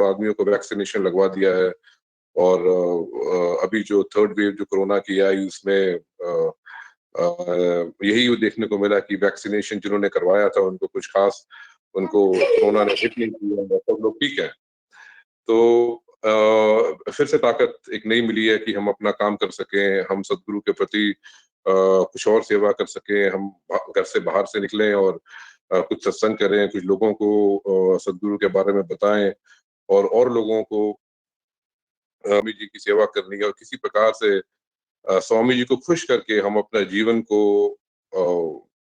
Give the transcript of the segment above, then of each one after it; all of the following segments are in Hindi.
आदमियों को वैक्सीनेशन लगवा दिया है और अभी जो थर्ड वेव जो कोरोना की आई उसमें यही देखने को मिला कि वैक्सीनेशन जिन्होंने करवाया था उनको कुछ खास उनको कोरोना ने हिट नहीं किया, सब लोग ठीक है। तो फिर से ताकत एक नई मिली है कि हम अपना काम कर सकें, हम सद्गुरु के प्रति कुछ और सेवा कर सकें, हम घर से बाहर से निकलें और कुछ सत्संग करें, कुछ लोगों को सद्गुरु के बारे में बताएं और लोगों को स्वामी जी की सेवा करनी है और किसी प्रकार से स्वामी जी को खुश करके हम अपने जीवन को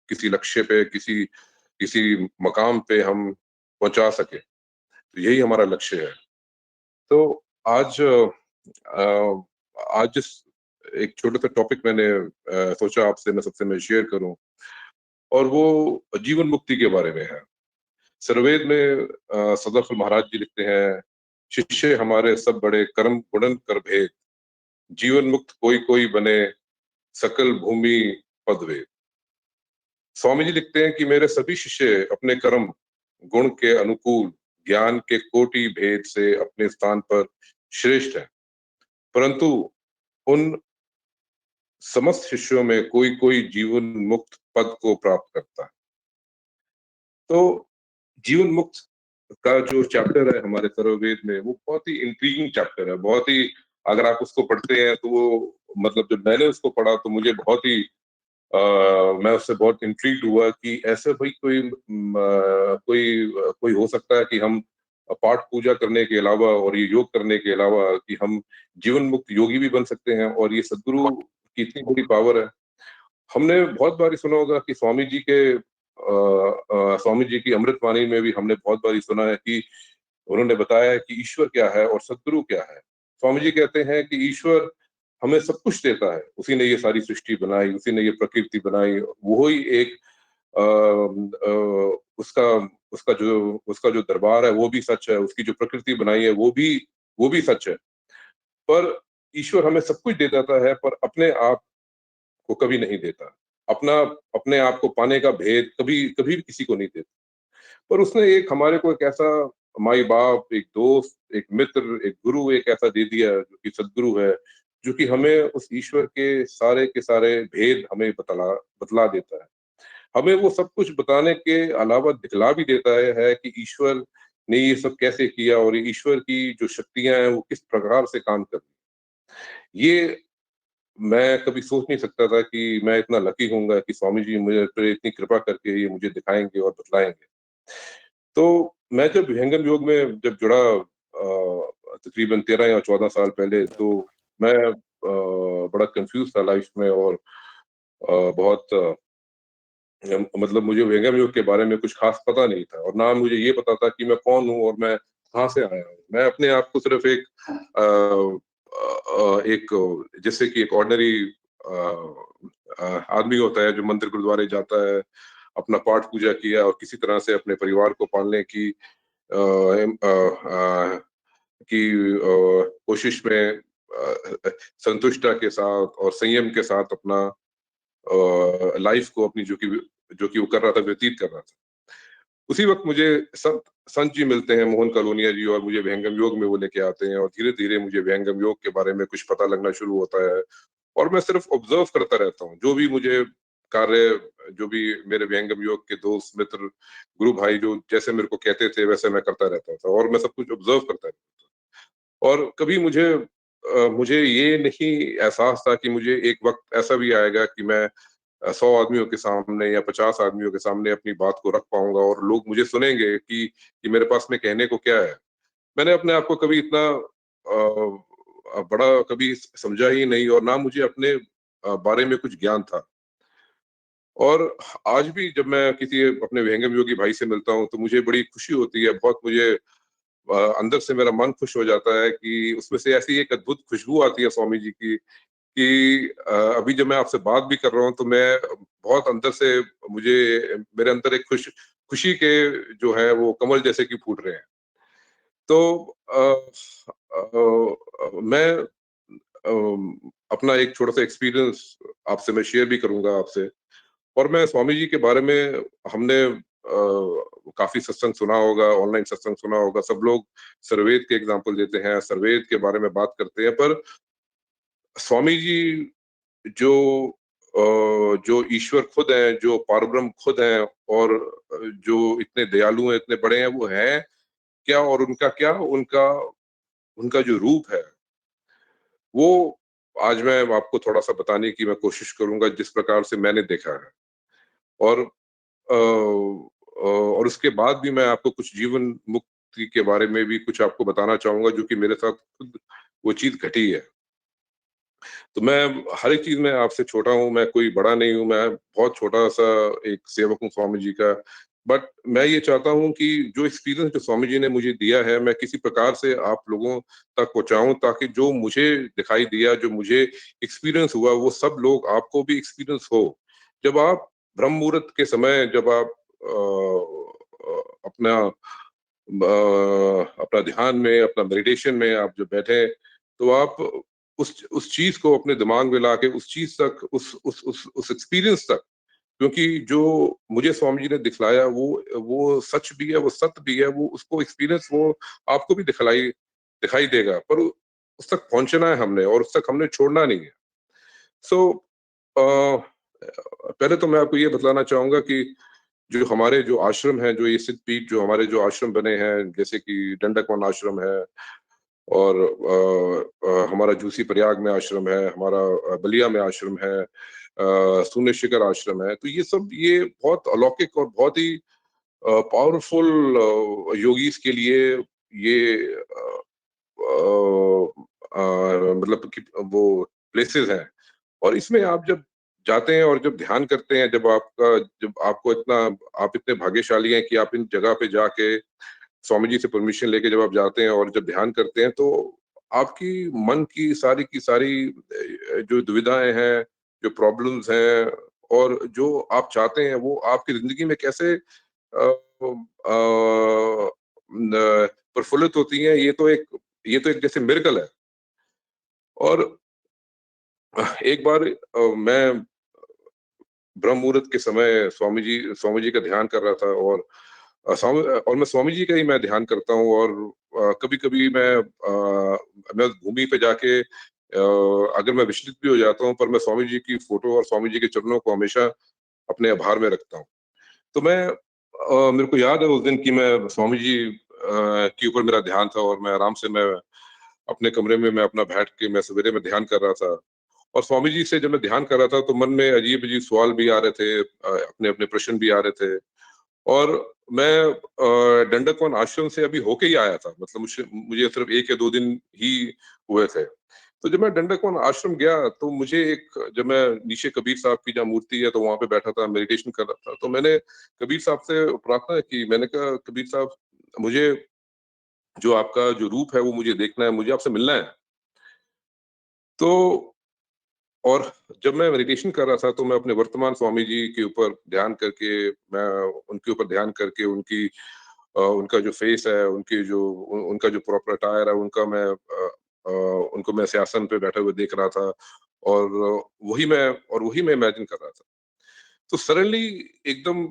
किसी लक्ष्य पे, किसी किसी मकाम पे हम पहुंचा सके। तो यही हमारा लक्ष्य है। तो आज आज जिस एक छोटा-सा टॉपिक मैंने सोचा आपसे मैं सबसे मैं शेयर करूँ और वो जीवन मुक्ति के बारे में है। सर्ववेद में सदाफल महाराज जी लिखते हैं, शिष्य हमारे सब बड़े कर्म गुणन कर भेद, जीवन मुक्त कोई बने, सकल भूमि पद वेद। स्वामी जी लिखते हैं कि मेरे सभी शिष्य अपने कर्म गुण के अनुकूल ज्ञान के कोटि भेद से अपने स्थान पर श्रेष्ठ हैं, परंतु उन समस्त शिष्यों में कोई जीवन मुक्त पद को प्राप्त करता है। तो जीवन मुक्त का जो चैप्टर है हमारे थर्ववेद में वो बहुत ही इंट्रिगिंग चैप्टर है। बहुत ही अगर आप उसको पढ़ते हैं तो वो मतलब जब मैंने उसको पढ़ा तो मुझे बहुत ही अ, मैं उससे बहुत इंट्रिग्ड हुआ कि ऐसे भाई कोई हो सकता है कि हम पाठ पूजा करने के अलावा और ये योग करने के अलावा कि हम जीवन मुक्त योगी भी बन सकते हैं और ये सद्गुरु की इतनी बड़ी पावर है। हमने बहुत बारी सुना होगा कि स्वामी जी की अमृत वाणी में भी हमने बहुत बारी सुना है कि उन्होंने बताया है कि ईश्वर क्या है और सद्गुरु क्या है। स्वामी जी कहते हैं कि ईश्वर हमें सब कुछ देता है, उसी ने ये सारी सृष्टि बनाई, उसी ने ये प्रकृति बनाई, वो ही एक उसका उसका जो दरबार है वो भी सच है, उसकी जो प्रकृति बनाई है वो भी सच है। पर ईश्वर हमें सब कुछ दे देता है पर अपने आप को कभी नहीं देता। अपना अपने आप को पाने का भेद कभी कभी भी किसी को नहीं देता। पर उसने एक हमारे को एक ऐसा माई-बाप, एक दोस्त, एक मित्र, एक गुरु एक ऐसा दे दिया जो कि सद्गुरु है, जो कि हमें उस ईश्वर के सारे भेद हमें बतला देता है। हमें वो सब कुछ बताने के अलावा दिखला भी देता है कि ईश्वर ने ये सब कैसे किया और ये ईश्वर की जो शक्तियाँ हैं वो किस प्रकार से काम कर रही हैं। ये मैं कभी सोच नहीं सकता था कि मैं इतना लकी होऊँगा कि स्वामी जी मुझे पे इतनी कृपा करके ये मुझे दिखाएँगे और बतलाएँगे। तो मैं जब विहंगम योग में जब जुड़ा तकरीबन 13 या 14 साल पहले तो मैं बड़ा कन्फ्यूज़ था लाइफ़ में और बहुत मतलब मुझे विहंगम योग के बारे में कुछ ख़ास पता नहीं था और ना मुझे ये पता था कि मैं कौन हूँ और मैं कहाँ से आया हूँ। मैं अपने आप को सिर्फ़ एक जैसे कि एक ऑर्डिनरी आदमी होता है जो मंदिर गुरुद्वारे जाता है, अपना पाठ पूजा किया और किसी तरह से अपने परिवार को पालने की अ, एम अ अ, कोशिश में संतुष्टता के साथ और संयम के साथ अपना लाइफ़ को अपनी जो कि वो कर रहा था, व्यतीत कर रहा था। उसी वक़्त मुझे संत जी मिलते हैं, मोहन कलोनिया जी और मुझे विहंगम योग में वो लेके आते हैं और धीरे-धीरे मुझे विहंगम योग के बारे में कुछ पता लगना शुरू होता है और मैं सिर्फ़ ऑब्ज़र्व करता रहता हूँ। जो भी मुझे कार्य जो भी मेरे विहंगम योग के दोस्त, मित्र, गुरु भाई जो जैसे मेरे को कहते थे, वैसे मैं करता रहता था और मैं सब कुछ ऑब्ज़र्व करता रहता था। और कभी मुझे ये नहीं एहसास था कि मुझे एक वक़्त ऐसा भी आएगा कि मैं 100 आदमियों के सामने या 50 आदमियों के सामने अपनी बात को रख पाऊँगा और लोग मुझे सुनेंगे कि मेरे पास में कहने को क्या है। मैंने अपने आप को कभी इतना बड़ा कभी समझा ही नहीं और ना मुझे अपने बारे में कुछ ज्ञान था। और आज भी जब मैं किसी अपने विहंगम योगी भाई से मिलता हूँ, तो मुझे बड़ी खुशी होती है, बहुत मुझे अंदर से मेरा मन खुश हो जाता है कि उसमें से ऐसी एक अद्भुत खुशबू आती है स्वामी जी की कि अभी जब मैं आपसे बात भी कर रहा हूँ तो मैं बहुत अंदर से मुझे मेरे अंदर एक खुशी के जो है वो कमल जैसे कि फूट रहे हैं। तो मैं अपना एक छोटा-सा एक्सपीरियंस आपसे मैं शेयर भी करूँगा आपसे और मैं स्वामी जी के बारे में हमने काफ़ी सत्संग सुना होगा, ऑनलाइन सत्संग सुना होगा, सब लोग सर्ववेद के एग्ज़ाम्पल देते हैं, सर्ववेद के बारे में बात करते हैं, पर स्वामी जी जो जो ईश्वर खुद हैं, जो पारब्रह्म खुद हैं और जो इतने दयालु हैं, इतने बड़े हैं, वो हैं क्या और उनका क्या? उनका जो रूप है, वो आज मैं आपको थोड़ा-सा बताने की मैं कोशिश करूँगा जिस प्रकार से मैंने देखा है। और और उसके बाद भी मैं आपको कुछ जीवन मुक्ति के बारे में भी कुछ आपको बताना चाहूँगा जो कि मेरे साथ खुद वो चीज़ घटी है। तो मैं हर एक चीज़ में आपसे छोटा हूँ, मैं कोई बड़ा नहीं हूँ, मैं बहुत छोटा-सा एक सेवक हूँ स्वामी जी का। बट मैं ये चाहता हूँ कि जो एक्सपीरियंस जो स्वामी जी ने मुझे दिया है, मैं किसी प्रकार से आप लोगों तक पहुँचाऊँ ताकि जो मुझे दिखाई दिया, जो मुझे एक्सपीरियंस हुआ, वो सब लोग आपको भी एक्सपीरियंस हो। जब आप ब्रह्म मुहूर्त के समय जब आप अपना ध्यान में, अपना मेडिटेशन में आप जब बैठे, तो आप उस चीज़ को अपने दिमाग में लाके उस चीज़ तक, उस एक्सपीरियंस तक क्योंकि जो मुझे स्वामी जी ने दिखलाया वो सच भी है, वो सत्य भी है, वो उसको एक्सपीरियंस वो आपको भी दिखाई देगा, पर उस तक पहुँचना है हमने और उस तक हमने छोड़ना नहीं है। सो अ, पहले तो मैं आपको ये बतलाना चाहूँगा कि जो हमारे जो आश्रम हैं, जो ये सिद्धपीठ जो हमारे जो आश्रम बने हैं, जैसे कि दंडक वन आश्रम है और हमारा जूसी प्रयाग में आश्रम है, हमारा बलिया में आश्रम है, शून्य शिखर आश्रम है। तो ये बहुत अलौकिक और बहुत ही पावरफुल योगीज़ के लिए ये मतलब कि वो प्लेसेस हैं और इसमें आप जब जाते हैं और जब ध्यान करते हैं, जब आपको आप इतने भाग्यशाली हैं कि आप इन जगह पे जाके स्वामी जी से परमिशन लेके जब आप जाते हैं और जब ध्यान करते हैं, तो आपकी मन की सारी जो दुविधाएँ हैं, जो प्रॉब्लम्स हैं और जो आप चाहते हैं, वो आपकी ज़िंदगी में कैसे न प्रफुल्लित होती हैं, ये तो एक जैसे मिरेकल है। और एक बार मैं ब्रह्म मुहूर्त के समय स्वामी जी का ध्यान कर रहा था और मैं स्वामी जी का ही मैं ध्यान करता हूँ और कभी-कभी मैं भूमि पे जाके अगर मैं विचलित भी हो जाता हूँ, पर मैं स्वामी जी की फ़ोटो और स्वामी जी के चरणों को हमेशा अपने आभार में रखता हूँ। तो मेरे को याद है उस दिन कि मैं स्वामी जी के ऊपर मेरा ध्यान था और मैं अपने कमरे में मैं अपना बैठ के मैं सवेरे में ध्यान कर रहा था। और स्वामी जी से जब मैं ध्यान कर रहा था तो मन में अजीब-अजीब सवाल भी आ रहे थे, अपने-अपने प्रश्न भी आ रहे थे और मैं दंडक वन आश्रम से अभी होके ही आया था। मतलब मुझे सिर्फ 1 या 2 दिन ही हुए थे। तो जब मैं दंडक वन आश्रम गया तो जब मैं नीचे कबीर साहब की जहाँ मूर्ति है तो वहाँ पे बैठा था, मेडिटेशन कर रहा था। तो मैंने कबीर साहब से प्रार्थना की, मैंने कहा कबीर साहब मुझे जो आपका जो रूप है वो मुझे देखना है, मुझे आपसे मिलना है। तो और जब मैं मेडिटेशन कर रहा था तो मैं अपने वर्तमान स्वामी जी के ऊपर ध्यान करके मैं उनके ऊपर ध्यान करके उनका जो फेस है, उनका जो प्रॉपर अटायर है, उनको मैं सिंहासन पे बैठे हुए देख रहा था और वही मैं इमेजिन कर रहा था। तो सडनली एकदम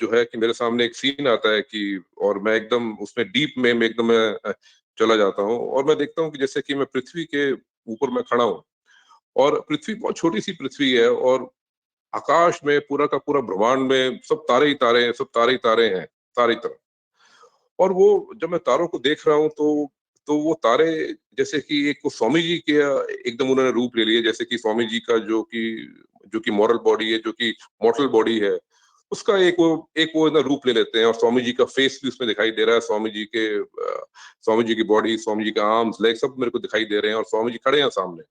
जो है कि मेरे सामने एक सीन आता है कि और मैं एकदम उसमें डीप में मैं एकदम चला जाता हूँ और मैं देखता हूँ कि जैसे कि मैं पृथ्वी के ऊपर मैं खड़ा हूँ और पृथ्वी बहुत छोटी-सी पृथ्वी है और आकाश में पूरा का पूरा ब्रह्मांड में सब तारे ही तारे हैं, सब तारे ही तारे हैं, चारों तरफ। और वो जब मैं तारों को देख रहा हूँ तो वो तारे जैसे कि एक वो स्वामी जी के एकदम उन्होंने रूप ले लिए जैसे कि स्वामी जी का जो कि मॉरल बॉडी है, जो कि मॉर्टल बॉडी है, उसका एक वो ना रूप ले लेते हैं और स्वामी जी का फेस भी उसमें दिखाई दे रहा है, स्वामी जी की बॉडी, स्वामी जी के आर्म्स, लेग सब मेरे को दिखाई दे रहे हैं और स्वामी जी खड़े हैं सामने।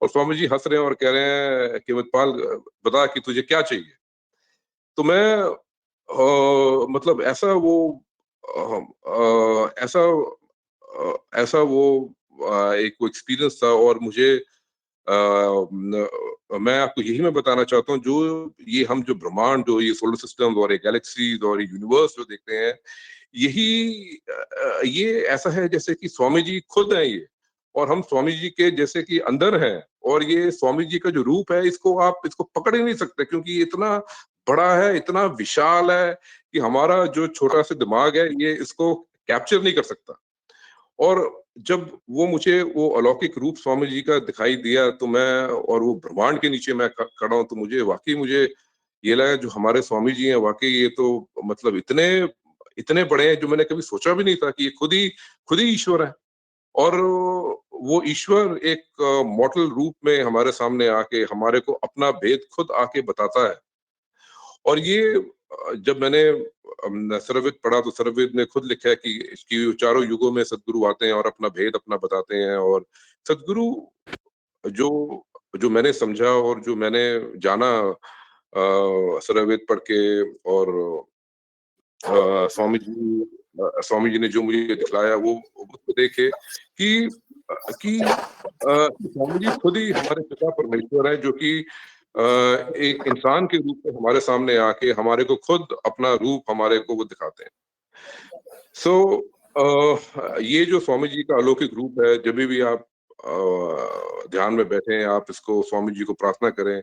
और स्वामी जी हँस रहे हैं और कह रहे हैं कि "अमितपाल बता कि तुझे क्या चाहिए?" तो मतलब ऐसा वो एक वो एक्सपीरियंस था और मैं आपको यही मैं बताना चाहता हूँ, जो ये हम जो ब्रह्मांड, जो ये सोलर सिस्टम और ये गैलेक्सीज़ और ये यूनिवर्स जो देखते हैं, ये ऐसा है जैसे कि स्वामी जी खुद हैं ये और हम स्वामी जी के जैसे कि अंदर हैं और ये स्वामी जी का जो रूप है, इसको पकड़ ही नहीं सकते क्योंकि ये इतना बड़ा है, इतना विशाल है कि हमारा जो छोटा-सा दिमाग है, ये इसको कैप्चर नहीं कर सकता। और जब वो मुझे वो अलौकिक रूप स्वामी जी का दिखाई दिया, तो मैं और वो ब्रह्मांड के नीचे मैं खड़ा हूँ, तो मुझे ये लगा जो हमारे स्वामी जी हैं, वाक़ई ये तो मतलब इतने इतने बड़े हैं, जो मैंने कभी सोचा भी नहीं था कि ये खुद ही ईश्वर हैं। और वो ईश्वर एक मॉडल रूप में हमारे सामने आके हमारे को अपना भेद खुद आके बताता है। और ये जब मैंने सर्ववेद पढ़ा, तो सर्ववेद ने खुद लिखा है कि चारों युगों में सद्गुरु आते हैं और अपना भेद अपना बताते हैं। और सद्गुरु जो जो मैंने समझा और जो मैंने जाना सर्ववेद पढ़ के, और स्वामी जी ने जो मुझे दिखलाया, वो उसको देखे कि स्वामी जी खुद ही हमारे पिता परमेश्वर हैं, जो कि एक इंसान के रूप में हमारे सामने आके हमारे को खुद अपना रूप हमारे को वो दिखाते हैं। सो ये जो स्वामी जी का अलौकिक रूप है, जभी भी आप ध्यान में बैठे, आप इसको स्वामी जी को प्रार्थना करें।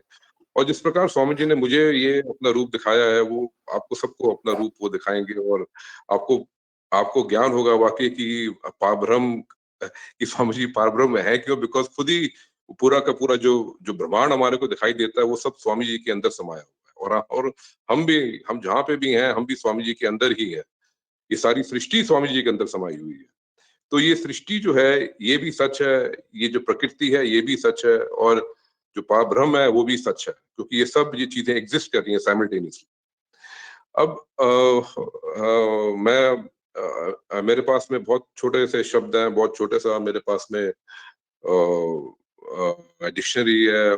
और जिस प्रकार स्वामी जी ने मुझे ये अपना रूप दिखाया है, वो आपको सबको अपना रूप वो दिखाएँगे। और आपको आपको ज्ञान होगा वाक़ई कि पारब्रह्म कि स्वामी जी पारब्रह्म है क्यों? बिकॉज़ खुद ही पूरा का पूरा जो जो ब्रह्मांड हमारे को दिखाई देता है, वो सब स्वामी जी के अंदर समाया हुआ है। और हम जहाँ पे भी हैं, हम भी स्वामी जी के अंदर ही हैं। ये सारी सृष्टि स्वामी जी के अंदर समाई हुई है। तो ये सृष्टि जो है, ये भी सच है, ये जो प्रकृति है, ये भी सच है, और जो पारब्रह्म है, वो भी सच है, क्योंकि ये चीज़ें एग्ज़िस्ट कर रही हैं साइमल्टेनियसली। अब मेरे पास में बहुत छोटे से शब्द हैं, बहुत छोटा-सा मेरे पास में डिक्शनरी है,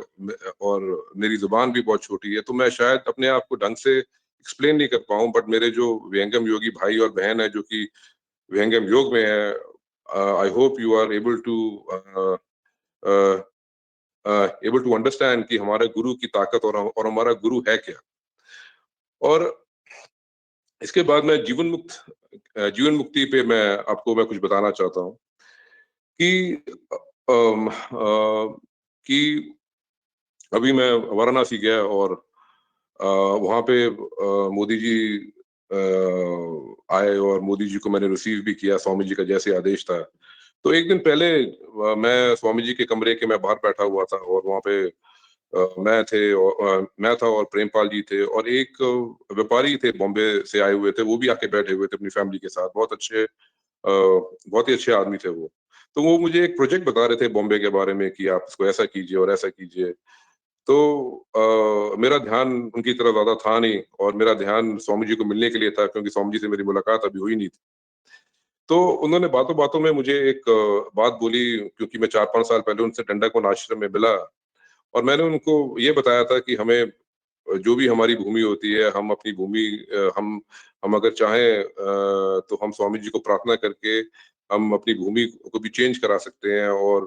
और मेरी ज़ुबान भी बहुत छोटी है, तो मैं शायद अपने आप को ढंग से एक्सप्लेन नहीं कर पाऊँ। बट मेरे जो विहंगम योगी भाई और बहन हैं, जो कि विहंगम योग में है, I hope you are able to understand कि हमारे गुरु की ताकत और हमारा गुरु है क्या। और इसके बाद मैं जीवन मुक्ति पे मैं कुछ बताना चाहता हूँ कि कि अभी मैं वाराणसी गया, और वहाँ पे मोदी जी आए, और मोदी जी को मैंने रिसीव भी किया, स्वामी जी का जैसे आदेश था। तो एक दिन पहले मैं स्वामी जी के कमरे के मैं बाहर बैठा हुआ था, और वहाँ पे मैं था और प्रेमपाल जी थे, और एक व्यापारी थे बॉम्बे से आए हुए थे, वो भी आके बैठे हुए थे अपनी फैमिली के साथ। बहुत ही अच्छे आदमी थे वो। तो वो मुझे एक प्रोजेक्ट बता रहे थे बॉम्बे के बारे में कि आप इसको ऐसा कीजिए और ऐसा कीजिए। तो मेरा ध्यान उनकी तरफ ज़्यादा था नहीं, और मेरा ध्यान स्वामी जी को मिलने के लिए था, क्योंकि स्वामी जी से मेरी मुलाकात अभी हुई नहीं थी। तो उन्होंने बातों-बातों में मुझे एक बात बोली, क्योंकि मैं 4-5 साल पहले उनसे दंडक आश्रम में मिला, और मैंने उनको ये बताया था कि हमें जो भी हमारी भूमि होती है, हम अपनी भूमि हम अगर चाहें तो हम स्वामी जी को प्रार्थना करके हम अपनी भूमि को भी चेंज करा सकते हैं। और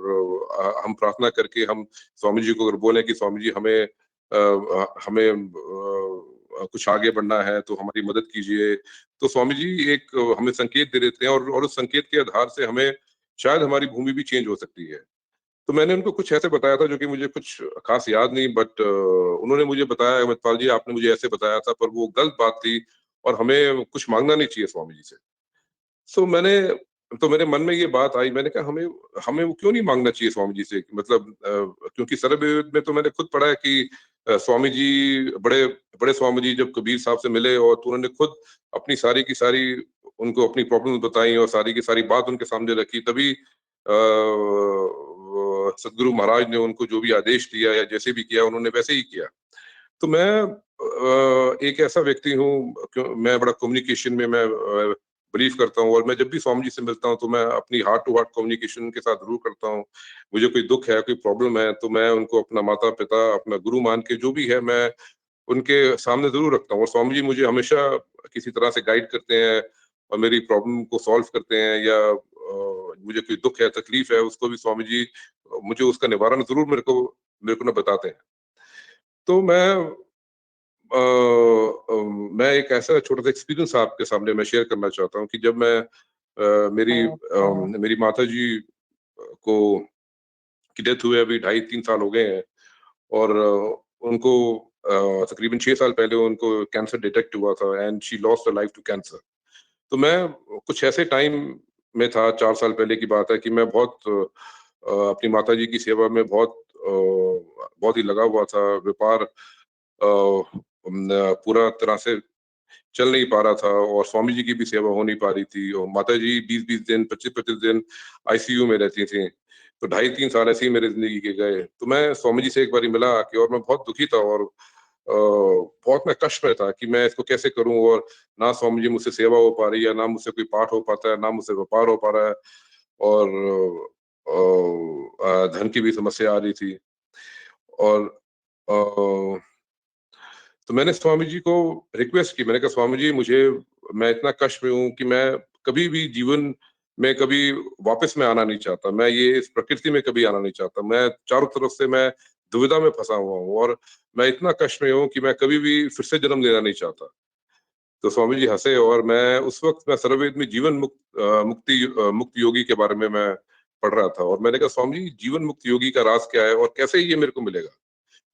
हम प्रार्थना करके हम स्वामी जी को अगर बोलें कि स्वामी जी हमें कुछ आगे बढ़ना है, तो हमारी मदद कीजिए। तो स्वामी जी एक हमें संकेत दे देते हैं, और उस संकेत के आधार से हमें शायद हमारी भूमि भी चेंज हो सकती है। तो मैंने उनको कुछ ऐसे बताया था, जो कि मुझे कुछ ख़ास याद नहीं, बट उन्होंने मुझे बताया, "अमितपाल जी, आपने मुझे ऐसे बताया था, पर वो गलत बात थी, और हमें कुछ माँगना नहीं चाहिए स्वामी जी से।" सो मैंने तो मेरे मन में ये बात आई, मैंने कहा हमें हमें वो क्यों नहीं माँगना चाहिए स्वामी जी से? मतलब क्योंकि सर्ववेद में तो मैंने खुद पढ़ा है कि स्वामी जी बड़े बड़े स्वामी जी जब कबीर साहब से मिले, और तो उन्होंने खुद अपनी सारी की सारी उनको अपनी प्रॉब्लम बताई, और सारी की सारी बात उनके सामने रखी, तभी सदगुरु महाराज ने उनको जो भी आदेश दिया या जैसे भी किया, उन्होंने वैसे ही किया। तो मैं एक ऐसा व्यक्ति हूँ, मैं बड़ा कम्युनिकेशन में मैं बिलीव करता हूँ, और मैं जब भी स्वामी जी से मिलता हूँ, तो मैं अपनी हार्ट टू हार्ट कम्युनिकेशन उनके साथ ज़रूर करता हूँ। मुझे कोई दुःख है, कोई प्रॉब्लम है, तो मैं उनको अपना माता-पिता, अपना गुरु मान के जो भी है, मैं उनके सामने ज़रूर रखता हूँ। और स्वामी जी मुझे हमेशा किसी तरह से गाइड करते हैं, और मेरी प्रॉब्लम को सॉल्व करते हैं, या मुझे कोई दुःख है, तकलीफ है, उसको भी स्वामी जी मुझे उसका निवारण ज़रूर मेरे को ना बताते हैं। तो मैं एक ऐसा छोटा-सा एक्सपीरियंस आपके सामने मैं शेयर करना चाहता हूँ कि जब मेरी माताजी को की डेथ हुए अभी ढाई 3 साल हो गए हैं, और उनको तकरीबन 6 साल पहले उनको कैंसर डिटेक्ट हुआ था and she lost her life to cancer. तो मैं कुछ ऐसे टाइम में था, 4 साल पहले की बात है कि मैं बहुत अपनी माताजी की सेवा में बहुत ही लगा हुआ था। व्यापार पूरा तरह से चल नहीं पा रहा था और स्वामी जी की भी सेवा हो नहीं पा रही थी और माताजी 20-20 दिन, 25-25 दिन आईसीयू में रहती थी। तो ढाई 3 साल ऐसे ही मेरी ज़िंदगी के गए। तो मैं स्वामी जी से एक बारी मिला आके और मैं बहुत दुखी था और बहुत मैं कष्ट में था कि मैं इसको कैसे करूँ और ना स्वामी जी मुझसे सेवा हो पा रही है, ना मुझसे कोई पाठ हो पाता है, ना मुझसे व्यापार हो पा रहा है और धन की भी समस्या आ रही थी। और अ तो मैंने स्वामी जी को रिक्वेस्ट की, मैंने कहा स्वामी जी मुझे मैं इतना कष्ट में हूँ कि मैं कभी भी जीवन में कभी वापस मैं आना नहीं चाहता। मैं ये इस प्रकृति में कभी आना नहीं चाहता। मैं चारों तरफ से मैं दुविधा में फँसा हुआ हूँ और मैं इतना कष्ट में हूँ कि मैं कभी भी फिर से जन्म लेना नहीं चाहता। तो स्वामी जी हँसे और मैं उस वक़्त मैं सर्ववेद में मुक्त योगी के बारे में मैं पढ़ रहा था और मैंने कहा स्वामी जी जीवन मुक्त योगी का राज़ क्या है और कैसे ये मेरे को मिलेगा?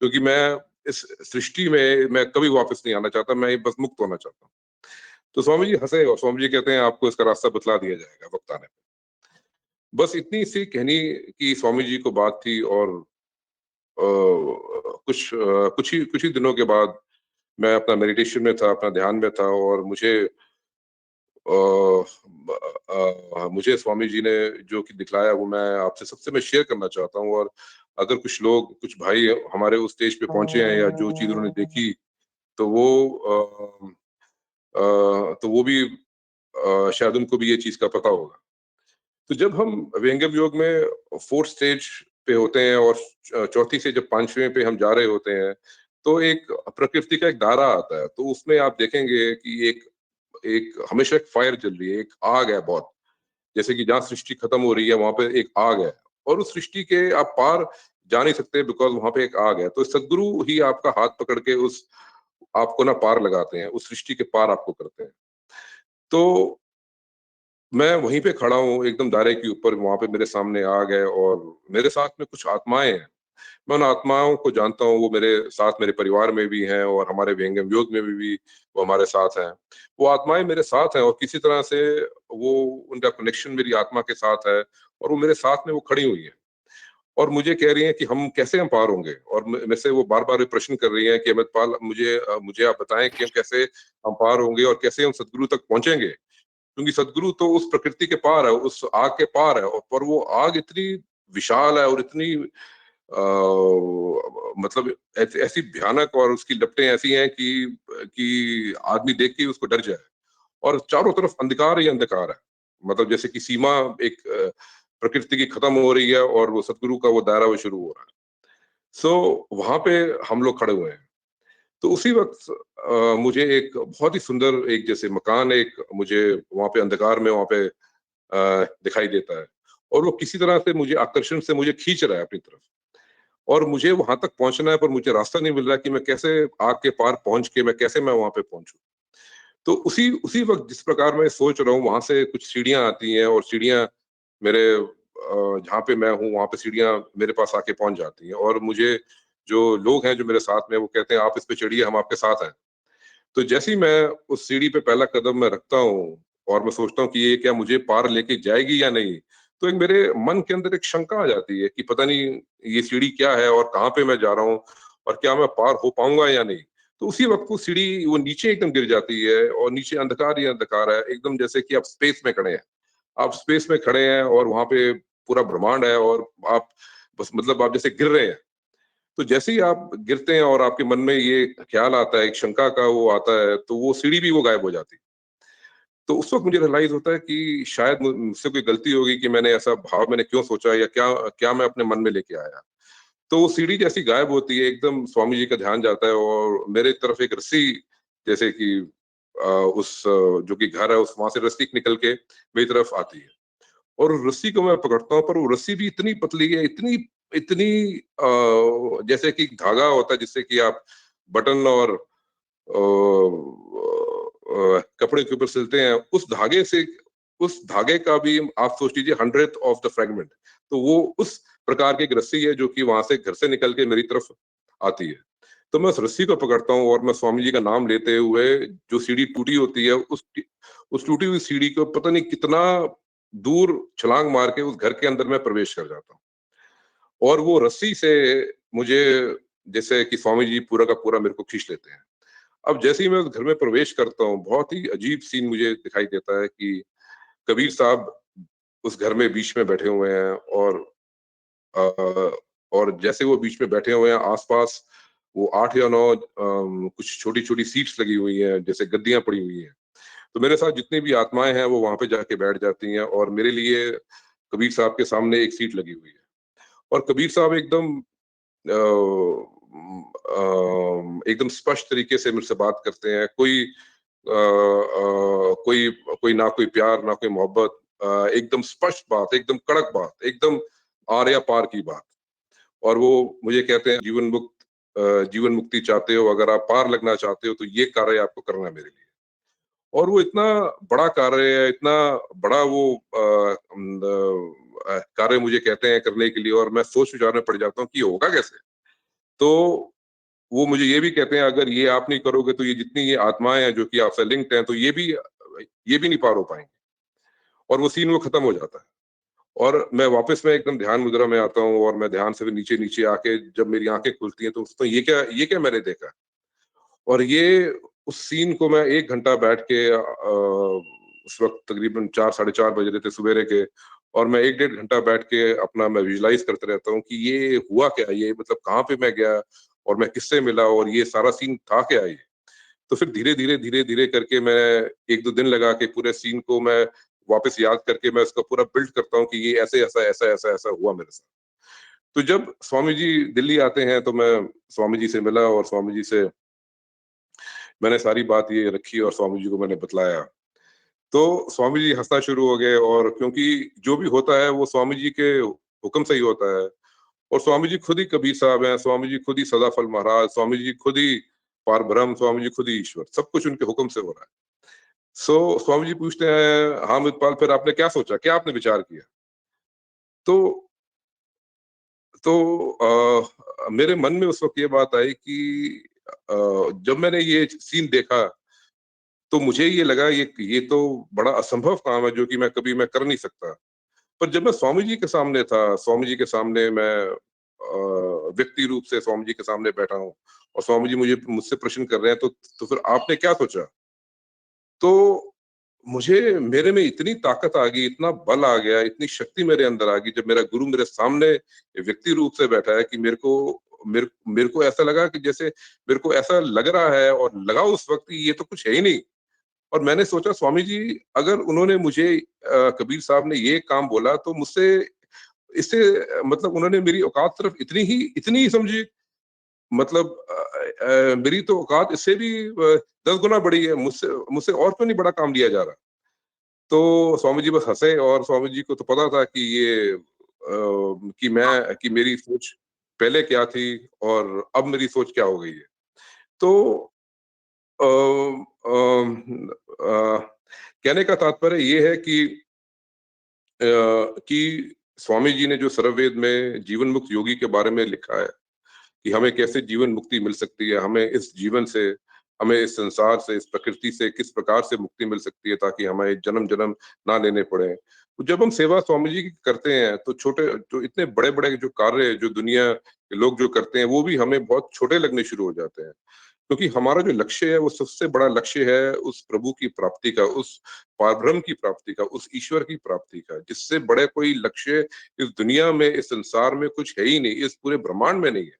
क्योंकि मैं इस सृष्टि में मैं कभी वापस नहीं आना चाहता, मैं बस मुक्त होना चाहता हूँ। तो स्वामी जी हँसे और स्वामी जी कहते हैं आपको इसका रास्ता बतला दिया जाएगा वक़्त आने पे। बस इतनी सी कहनी की स्वामी जी को बात थी और कुछ ही दिनों के बाद मैं अपना मेडिटेशन में था, अपना ध्यान में था और मुझे स्वामी जी ने जो कि दिखलाया वो मैं आपसे सबसे मैं शेयर करना चाहता हूँ और अगर कुछ लोग, कुछ भाई हमारे उस स्टेज पे पहुँचे हैं या जो चीज़ उन्होंने देखी तो तो वो भी शायद उनको भी ये चीज़ का पता होगा। तो जब हम व्यंगम योग में 4th स्टेज पे होते हैं और चौथी से जब 5वें पे हम जा रहे होते हैं, तो एक प्रकृति का एक धारा आता है। तो उसमें आप देखेंगे कि एक एक हमेशा एक फायर चल रही है, एक आग है बहुत। जैसे कि जहाँ सृष्टि खत्म हो रही है, वहाँ पे एक आग है और उस सृष्टि के आप पार जा नहीं सकते बिकॉज़ वहाँ पे एक आग है। तो सद्गुरु ही आपका हाथ पकड़ के उस आपको ना पार लगाते हैं, उस सृष्टि के पार आपको करते हैं। तो मैं वहीं पे खड़ा हूँ एकदम दायरे के ऊपर, वहाँ पे मेरे सामने आग है और मेरे साथ में कुछ आत्माएँ हैं। मैं उन आत्माओं को जानता हूँ, वो मेरे साथ मेरे परिवार में भी हैं और हमारे व्यंगम योग में भी वो हमारे साथ हैं। वो आत्माएँ मेरे साथ हैं और किसी तरह से वो उनका कनेक्शन मेरी आत्मा के साथ है और वो मेरे साथ में वो खड़ी हुई हैं। और मुझे कह रही हैं कि हम पार होंगे और मेरे से वो बार-बार ये प्रश्न कर रही हैं कि अमृतपाल मुझे आप बताएँ कि हम पार होंगे और कैसे हम सद्गुरु तक पहुँचेंगे? क्योंकि सद्गुरु तो उस प्रकृति के पार है, उस आग के पार है और पर वो आग इतनी विशाल है और इतनी मतलब ऐसी भयानक और उसकी लपटें ऐसी हैं कि आदमी देख के ही उसको डर जाए और चारों तरफ अंधकार ही अंधकार है। मतलब जैसे कि सीमा एक प्रकृति की खत्म हो रही है और वो सद्गुरु का वो दायरा वो शुरू हो रहा है। सो वहाँ पे हम लोग खड़े हुए हैं। तो उसी वक़्त मुझे एक बहुत ही सुंदर एक जैसे मकान एक मुझे वहाँ पे अंधकार में वहाँ पे दिखाई देता है और वो किसी तरह से मुझे आकर्षण से मुझे खींच रहा है अपनी तरफ और मुझे वहाँ तक पहुँचना है पर मुझे रास्ता नहीं मिल रहा कि मैं कैसे आग के पार पहुँच के मैं वहाँ पे पहुँचूँ। तो उसी उसी वक़्त जिस प्रकार मैं सोच रहा हूँ वहाँ से कुछ सीढ़ियाँ आती हैं और सीढ़ियाँ मेरे जहाँ पे मैं हूँ वहाँ पे सीढ़ियाँ मेरे पास आके पहुँच जाती हैं और मुझे जो लोग हैं जो मेरे साथ में वो कहते हैं आप इस पे चढ़िए हम आपके साथ हैं। तो जैसे ही मैं उस सीढ़ी पे पहला कदम मैं रखता हूँ और मैं सोचता हूँ कि ये क्या मुझे पार लेके जाएगी या नहीं, तो एक मेरे मन के अंदर एक शंका आ जाती है कि पता नहीं ये सीढ़ी क्या है और कहाँ पे मैं जा रहा हूँ और क्या मैं पार हो पाऊँगा या नहीं? तो उसी वक़्त वो सीढ़ी वो नीचे एकदम गिर जाती है और नीचे अंधकार ही अंधकार है, एकदम जैसे कि आप स्पेस में खड़े हैं। आप स्पेस में खड़े हैं और वहाँ पे पूरा ब्रह्मांड है और आप बस मतलब आप जैसे गिर रहे हैं। तो जैसे ही आप गिरते हैं और आपके मन में ये ख़्याल आता है, एक शंका का वो आता है, तो वो सीढ़ी भी वो गायब हो जाती है। तो उस वक़्त मुझे रियलाइज़ होता है कि शायद मुझसे कोई गलती हो गई कि मैंने ऐसा भाव मैंने क्यों सोचा या क्या क्या मैं अपने मन में लेके आया। तो वो सीढ़ी जैसी गायब होती है, एकदम स्वामी जी का ध्यान जाता है और मेरे तरफ एक रस्सी जैसे कि जो कि घर है उस वहाँ से रस्सी निकल के मेरी तरफ आती है। और रस्सी को मैं पकड़ता हूँ, पर वो रस्सी भी इतनी पतली है, इतनी इतनी जैसे कि धागा होता है जिससे कि आप बटन और कपड़े के ऊपर सिलते हैं, उस धागे का भी आप सोच लीजिए 100th ऑफ द फ्रैगमेंट। तो वो उस प्रकार की एक रस्सी है जो कि वहाँ से घर से निकल के मेरी तरफ आती है। तो मैं उस रस्सी को पकड़ता हूँ और मैं स्वामी जी का नाम लेते हुए जो सीढ़ी टूटी होती है, उस टूटी हुई सीढ़ी को पता नहीं कितना दूर छलांग मार के उस घर के अंदर मैं प्रवेश कर जाता हूँ। और वो रस्सी से मुझे जैसे कि स्वामी जी पूरा का पूरा मेरे को खींच लेते हैं। अब जैसे ही मैं उस घर में प्रवेश करता हूँ, बहुत ही अजीब सीन मुझे दिखाई देता है कि कबीर साहब उस घर में बीच में बैठे हुए हैं अ, और जैसे वो बीच में बैठे हुए हैं, आस-पास वो 8 या 9 कुछ छोटी-छोटी सीट्स लगी हुई हैं, जैसे गद्दियाँ पड़ी हुई हैं। तो मेरे साथ जितनी भी आत्माएँ हैं, वो वहाँ पे जाके बैठ जाती हैं और मेरे लिए कबीर साहब के सामने एक सीट लगी हुई है। और कबीर साहब एकदम स्पष्ट तरीके से मुझसे बात करते हैं। कोई कोई ना कोई प्यार, ना कोई मोहब्बत, एकदम स्पष्ट बात, एकदम कड़क बात, एकदम आर या पार की बात। और वो मुझे कहते हैं जीवन मुक्ति चाहते हो, अगर आप पार लगना चाहते हो तो ये कार्य आपको करना है मेरे लिए। और वो इतना बड़ा कार्य है, इतना बड़ा वो कार्य मुझे कहते हैं करने के लिए और मैं सोच-विचार में पड़ जाता हूँ कि ये होगा कैसे? तो वो मुझे ये भी कहते हैं अगर ये आप नहीं करोगे तो ये जितनी ये आत्माएँ हैं जो कि आपसे लिंक्ड हैं तो ये भी नहीं पार हो पाएँगी। और वो सीन वो खत्म हो जाता है। और मैं वापस में एकदम ध्यान मुद्रा में आता हूँ और मैं ध्यान से फिर नीचे-नीचे आके जब मेरी आँखें खुलती हैं तो सोचता हूँ ये क्या मैंने देखा? और ये उस सीन को मैं 1 घंटा बैठ के उस वक़्त तकरीबन 4 साढ़े 4 बज रहे थे सवेरे के और मैं 1 डेढ़ घंटा बैठ के अपना मैं विजुअलाइज़ करते रहता हूँ कि ये हुआ क्या? ये मतलब कहाँ पे मैं गया और मैं किससे मिला और ये सारा सीन था क्या ये? तो फिर धीरे-धीरे, धीरे-धीरे करके मैं 1-2 दिन लगा के पूरे सीन को मैं वापस याद करके मैं उसका पूरा बिल्ड करता हूँ कि ये ऐसे ऐसा, ऐसा, ऐसा, ऐसा हुआ मेरे साथ। तो जब स्वामी जी दिल्ली आते हैं तो मैं स्वामी जी से मिला और स्वामी जी से मैंने सारी बात ये रखी और स्वामी जी को मैंने बतलाया। तो स्वामी जी हँसना शुरू हो गए और क्योंकि जो भी होता है वो स्वामी जी के हुक्म से ही होता है और स्वामी जी खुद ही कबीर साहब हैं, स्वामी जी खुद ही सदाफल महाराज, स्वामी जी खुद ही पारब्रह्म, स्वामी जी खुद ही ईश्वर, सब कुछ उनके हुक्म से हो रहा है। स्वामी जी पूछते हैं, "हाँ, अमृतपाल फिर आपने क्या सोचा? क्या आपने विचार किया?" तो मेरे मन में उस वक़्त ये बात आई कि जब मैंने ये सीन देखा तो मुझे ये लगा ये तो बड़ा असंभव काम है जो कि मैं कर नहीं सकता। पर जब मैं स्वामी जी के सामने था, स्वामी जी के सामने मैं व्यक्ति रूप से स्वामी जी के सामने बैठा हूँ और स्वामी जी मुझसे प्रश्न कर रहे हैं तो फिर आपने क्या सोचा? तो मुझे मेरे में इतनी ताकत आ गई, इतना बल आ गया, इतनी शक्ति मेरे अंदर आ गई जब मेरा गुरु मेरे सामने व्यक्ति रूप से बैठा है कि मेरे को ऐसा लगा कि जैसे मेरे को ऐसा लग रहा है और लगा उस वक़्त कि ये तो कुछ है ही नहीं। और मैंने सोचा स्वामी जी अगर उन्होंने मुझे कबीर साहब ने ये काम बोला तो मुझसे इससे मतलब उन्होंने मेरी औकात सिर्फ इतनी ही समझी मतलब मेरी तो औकात इससे भी 10 गुना बड़ी है मुझसे मुझसे और क्यों नहीं बड़ा काम लिया जा रहा। तो स्वामी जी बस हँसे और स्वामी जी को तो पता था कि कि मेरी सोच पहले क्या थी और अब मेरी सोच क्या हो गई है। तो अ, कहने का तात्पर्य ये है कि स्वामी जी ने जो सर्ववेद में जीवन मुक्त योगी के बारे में लिखा है कि हमें कैसे जीवन मुक्ति मिल सकती है, हमें इस जीवन से, हमें इस संसार से, इस प्रकृति से किस प्रकार से मुक्ति मिल सकती है ताकि हमें जन्म-जन्म ना लेने पड़े। तो जब हम सेवा स्वामी जी की करते हैं तो छोटे जो इतने बड़े-बड़े जो कार्य जो दुनिया के लोग जो करते हैं वो भी हमें बहुत छोटे लगने शुरू हो जाते हैं। क्योंकि हमारा जो लक्ष्य है वो सबसे बड़ा लक्ष्य है उस प्रभु की प्राप्ति का, उस पारब्रह्म की प्राप्ति का, उस ईश्वर की प्राप्ति का। जिससे बड़े कोई लक्ष्य इस दुनिया में, इस संसार में कुछ है ही नहीं, इस पूरे ब्रह्मांड में नहीं है।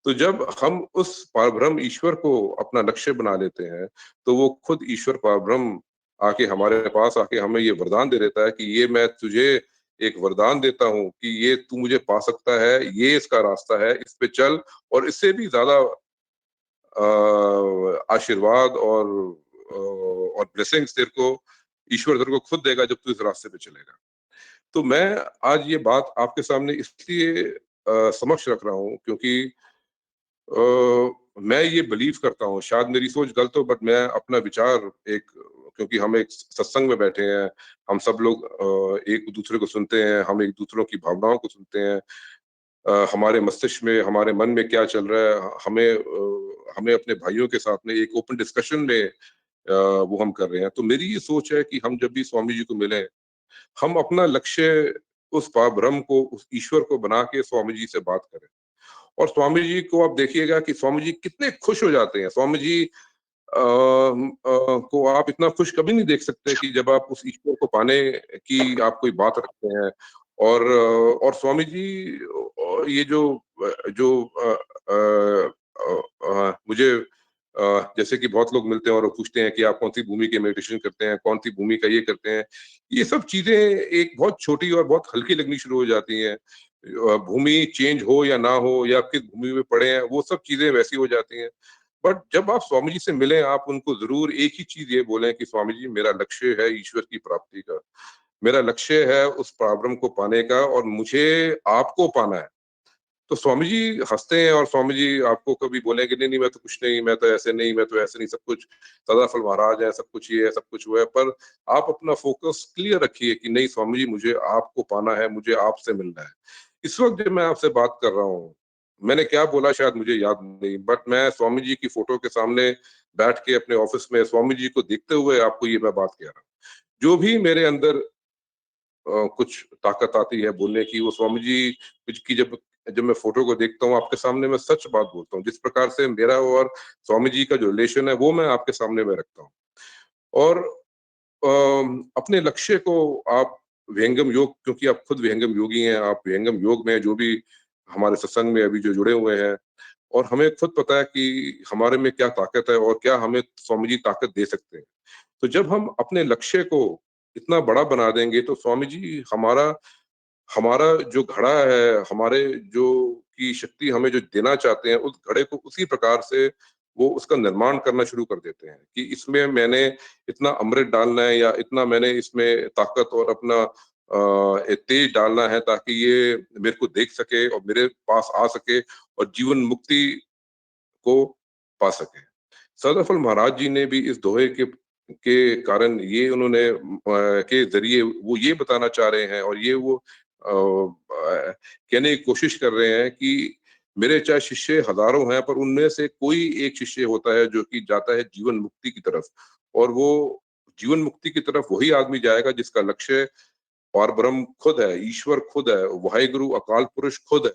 तो जब हम उस पारब्रह्म ईश्वर को अपना लक्ष्य बना लेते हैं, तो वो खुद ईश्वर पारब्रह्म आके हमारे पास आके हमें ये वरदान दे देता है कि ये मैं तुझे एक वरदान देता हूँ कि ये तू मुझे पा सकता है, ये इसका रास्ता है, इस पे चल और इससे भी ज़्यादा आशीर्वाद और ब्लेसिंग्स तेरे को ईश्वर तेरे को खुद देगा जब तू इस रास्ते पे चलेगा। तो मैं आज ये बात आपके सामने इसलिए समक्ष रख रहा हूँ क्योंकि मैं ये बिलीव करता हूँ, शायद मेरी सोच गलत हो बट मैं अपना विचार एक क्योंकि हम एक सत्संग में बैठे हैं, हम सब लोग एक दूसरे को सुनते हैं, हम एक दूसरों की भावनाओं को सुनते हैं। हमारे मस्तिष्क में, हमारे मन में क्या चल रहा है, हमें अपने भाइयों के साथ में एक ओपन डिस्कशन में वो हम कर रहे हैं। तो मेरी ये सोच है कि हम जब भी स्वामी जी को मिलें, हम अपना लक्ष्य उस पारब्रह्म को, उस ईश्वर को बना के स्वामी जी से बात करें। और स्वामी जी को आप देखिएगा कि स्वामी जी कितने खुश हो जाते हैं। स्वामी जी को आप इतना खुश कभी नहीं देख सकते कि जब आप उस ईश्वर को पाने की आप कोई बात रखते हैं। और स्वामी जी ये मुझे जैसे कि बहुत लोग मिलते हैं और वो पूछते हैं कि आप कौन-सी भूमि की मेडिटेशन करते हैं, कौन-सी भूमि का ये करते हैं। ये सब चीज़ें एक बहुत छोटी और बहुत हल्की लगनी शुरू हो जाती हैं। भूमि चेंज हो या ना हो या आप किस भूमि में पड़े हैं, वो सब चीज़ें वैसी हो जाती हैं। बट जब आप स्वामी जी से मिलें, आप उनको ज़रूर एक ही चीज़ ये बोलें कि स्वामी जी, मेरा लक्ष्य है ईश्वर की प्राप्ति का। मेरा लक्ष्य है उस पारब्रह्म को पाने का और मुझे आपको पाना है। तो स्वामी जी हँसते हैं और स्वामी जी आपको कभी बोलेंगे, नहीं, नहीं मैं तो कुछ नहीं, मैं तो ऐसे नहीं, मैं तो ऐसे नहीं, सब कुछ सदाफल महाराज है, सब कुछ ये है, सब कुछ वो है। पर आप अपना फ़ोकस क्लियर रखिए कि नहीं स्वामी जी, मुझे आपको पाना है, मुझे आपसे मिलना है। इस वक़्त जब मैं आपसे बात कर रहा हूँ, मैंने क्या बोला शायद मुझे याद नहीं, बट मैं स्वामी जी की फ़ोटो के सामने बैठ के अपने ऑफ़िस में स्वामी जी को देखते हुए आपको ये मैं बात कह रहा हूँ। जो भी मेरे अंदर कुछ ताकत आती है बोलने की, वो स्वामी जी कुछ की जब जब मैं फ़ोटो को देखता हूँ, आपके सामने मैं सच बात बोलता हूँ। जिस प्रकार से मेरा और स्वामी जी का जो रिलेशन है, वो मैं आपके सामने में रखता हूँ। और अपने लक्ष्य को आप विहंगम योग, क्योंकि आप खुद विहंगम योगी हैं, आप विहंगम योग में जो भी हमारे सत्संग में अभी जो जुड़े हुए हैं और हमें खुद पता है कि हमारे में क्या ताकत है और क्या हमें स्वामी जी ताकत दे सकते हैं। तो जब हम अपने लक्ष्य को इतना बड़ा बना देंगे, तो स्वामी जी हमारा हमारा जो घड़ा है, हमारे जो की शक्ति हमें जो देना चाहते हैं, उस घड़े को उसी प्रकार से वो उसका निर्माण करना शुरू कर देते हैं कि इसमें मैंने इतना अमृत डालना है या इतना मैंने इसमें ताकत और अपना तेज डालना है ताकि ये मेरे को देख सके और मेरे पास आ सके और जीवन मुक्ति को पा सके। सदाफल महाराज जी ने भी इस दोहे के कारण ये उन्होंने के ज़रिए वो ये बताना चाह रहे हैं और ये वो कहने की कोशिश कर रहे हैं कि मेरे चाहे शिष्य हज़ारों हैं, पर उनमें से कोई एक शिष्य होता है जो कि जाता है जीवन मुक्ति की तरफ और वो जीवन मुक्ति की तरफ वही आदमी जाएगा जिसका लक्ष्य पारब्रह्म खुद है, ईश्वर खुद है, वाहेगुरु अकाल पुरुष खुद है।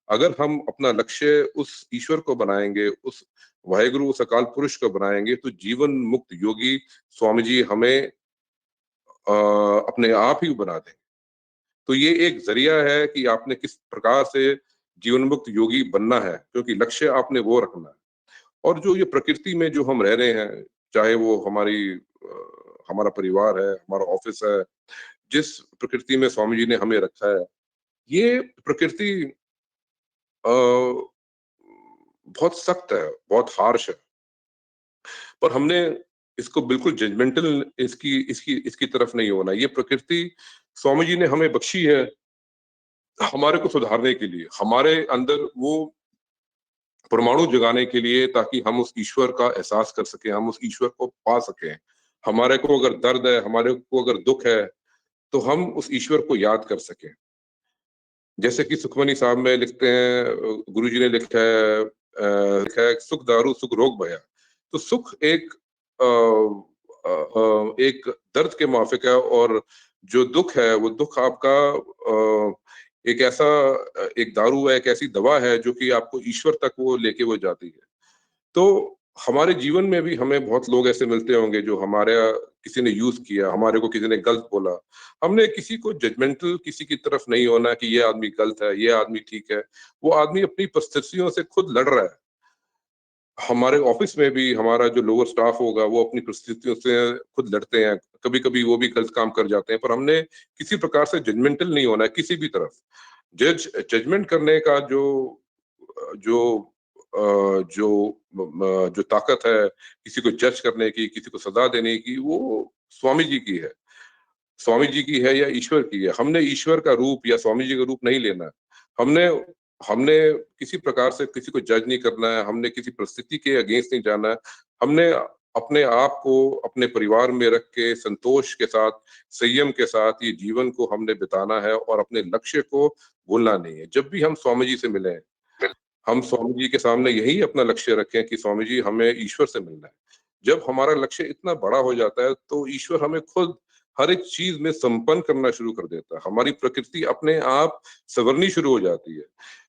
अगर हम अपना लक्ष्य उस ईश्वर को बनाएँगे, उस वाहेगुरु, उस अकाल पुरुष को बनाएँगे, तो जीवन मुक्त योगी स्वामी जी हमें अपने आप ही बना देंगे। तो ये एक ज़रिया है कि आपने किस प्रकार से जीवन मुक्त योगी बनना है, क्योंकि लक्ष्य आपने वो रखना है। और जो ये प्रकृति में जो हम रह रहे हैं, चाहे वो हमारा परिवार है, हमारा ऑफ़िस है, जिस प्रकृति में स्वामी जी ने हमें रखा है, ये प्रकृति अ, बहुत सख्त है, बहुत हार्श है। पर हमने इसको बिल्कुल जजमेंटल इसकी इसकी इसकी तरफ नहीं होना। ये प्रकृति स्वामी जी ने हमें बख्शी है हमारे को सुधारने के लिए, हमारे अंदर वो परमाणु जगाने के लिए ताकि हम उस ईश्वर का एहसास कर सकें, हम उस ईश्वर को पा सकें। हमारे को अगर दर्द है, हमारे को अगर दुःख है, तो हम उस ईश्वर को याद कर सकें। जैसे कि सुखमनी साहब में लिखते हैं गुरुजी ने लिखा है सुख दारू सुख रोग भया। तो सुख एक दर्द के माफ़िक है और जो दुःख है वो दुःख आपका एक दारू है, एक ऐसी दवा है जो कि आपको ईश्वर तक वो लेके वो जाती है। तो हमारे जीवन में भी हमें बहुत लोग ऐसे मिलते होंगे जो हमारा किसी ने यूज़ किया, हमारे को किसी ने गलत बोला। हमने किसी को जजमेंटल किसी की तरफ नहीं होना कि ये आदमी गलत है, ये आदमी ठीक है। वो आदमी अपनी परिस्थितियों से खुद लड़ रहा है। हमारे ऑफ़िस में भी हमारा जो लोअर स्टाफ होगा वो अपनी परिस्थितियों से खुद लड़ते हैं। कभी-कभी वो भी गलत काम कर जाते हैं, पर हमने किसी प्रकार से जजमेंटल नहीं होना है किसी भी तरफ। जजमेंट करने का अ, जो जो जो ताकत है किसी को जज करने की, किसी को सज़ा देने की, वो स्वामी जी की है। स्वामी जी की है या ईश्वर की है। हमने ईश्वर का रूप या स्वामी जी का रूप नहीं लेना है। हमने हमने किसी प्रकार से किसी को जज नहीं करना है, हमने किसी परिस्थिति के अगेंस्ट नहीं जाना है। हमने अपने आप को अपने परिवार में रख के संतोष के साथ, संयम के साथ ये जीवन को हमने बिताना है और अपने लक्ष्य को भूलना नहीं है। जब भी हम स्वामी जी से मिलें, हम स्वामी जी के सामने यही अपना लक्ष्य रखें कि स्वामी जी हमें ईश्वर से मिलना है। जब हमारा लक्ष्य इतना बड़ा हो जाता है तो ईश्वर हमें खुद हर एक चीज़ में संपन्न करना शुरू कर देता है। हमारी प्रकृति अपने आप सँवरनी शुरू हो जाती है।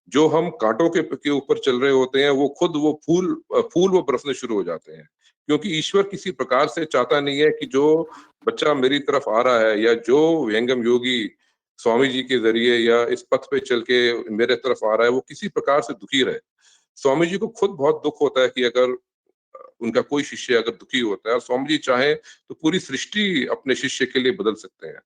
जो हम काँटों के ऊपर चल रहे होते हैं वो खुद वो फूल वो बरसने शुरू हो जाते हैं। क्योंकि ईश्वर किसी प्रकार से चाहता नहीं है कि जो बच्चा मेरी तरफ आ रहा है या जो विहंगम योगी स्वामी जी के ज़रिए या इस पथ पे चल के मेरे तरफ आ रहा है, वो किसी प्रकार से दुखी रहे। स्वामी जी को खुद बहुत दुःख होता है कि अगर उनका कोई शिष्य अगर दुखी होता है और स्वामी जी चाहें तो पूरी सृष्टि अपने शिष्य के लिए बदल सकते हैं।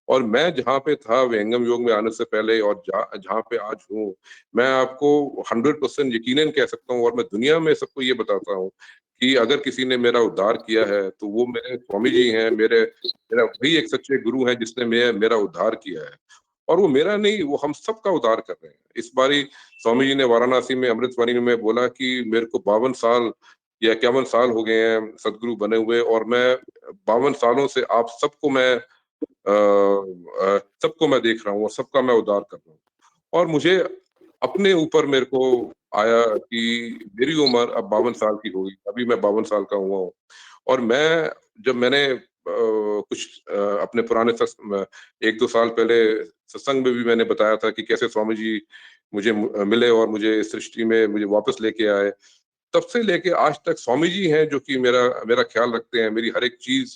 और मैं जहाँ पे था विहंगम योग में आने से पहले और जहाँ पे आज हूँ, मैं आपको 100% यकीनन कह सकता हूँ और मैं दुनिया में सबको ये बताता हूँ कि अगर किसी ने मेरा उद्धार किया है, तो वो मेरे स्वामी जी हैं, मेरा वही एक सच्चे गुरु हैं जिसने मेरा उद्धार किया है। और वो मेरा नहीं, वो हम सबका उद्धार कर रहे हैं। इस बारी स्वामी जी ने वाराणसी में अमृतवाणी में बोला कि मेरे को 52 साल या 51 साल हो गए हैं सदगुरु बने हुए और मैं 52 सालों से आप सबको मैं सबको मैं देख रहा हूँ और सबका मैं उद्धार कर रहा हूँ। और मुझे अपने ऊपर मेरे को आया कि मेरी उम्र अब 52 साल की हो गई, अभी मैं 52 साल का हुआ हूँ। और जब मैंने कुछ अपने पुराने 1-2 साल पहले सत्संग में भी मैंने बताया था कि कैसे स्वामी जी मुझे मिले और मुझे इस सृष्टि में मुझे वापस लेके आए। तब से लेके आज तक स्वामी जी हैं जो कि मेरा मेरा ख्याल रखते हैं, मेरी हर एक चीज़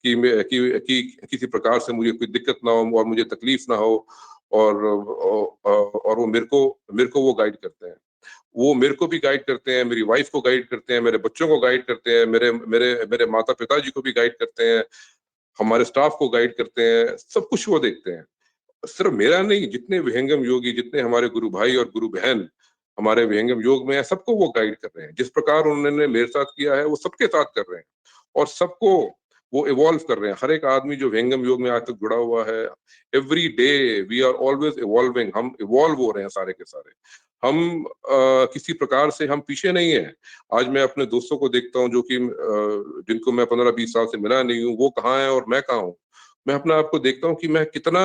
कि किसी प्रकार से मुझे कोई दिक्कत ना हो और मुझे तकलीफ ना हो और वो मेरे को वो गाइड करते हैं। वो मेरे को भी गाइड करते हैं, मेरी वाइफ़ को गाइड करते हैं, मेरे बच्चों को गाइड करते हैं, मेरे मेरे मेरे माता-पिता जी को भी गाइड करते हैं, हमारे स्टाफ को गाइड करते हैं, सब कुछ वो देखते हैं। सिर्फ मेरा नहीं, जितने विहंगम योगी, जितने हमारे गुरु भाई और गुरु बहन हमारे विहंगम योग में हैं, सबको वो गाइड कर रहे हैं। जिस प्रकार उन्होंने मेरे साथ किया है, वो सबके साथ कर रहे हैं और सबको वो इवॉल्व कर रहे हैं। हर एक आदमी जो विहंगम योग में आज तक जुड़ा हुआ है, every day we are always evolving, हम इवॉल्व हो रहे हैं सारे के सारे। हम किसी प्रकार से हम पीछे नहीं हैं। आज मैं अपने दोस्तों को देखता हूँ जो कि जिनको मैं 15-20 साल से मिला नहीं हूँ, वो कहाँ हैं और मैं कहाँ हूँ। मैं अपने आप को देखता हूँ कि मैं कितना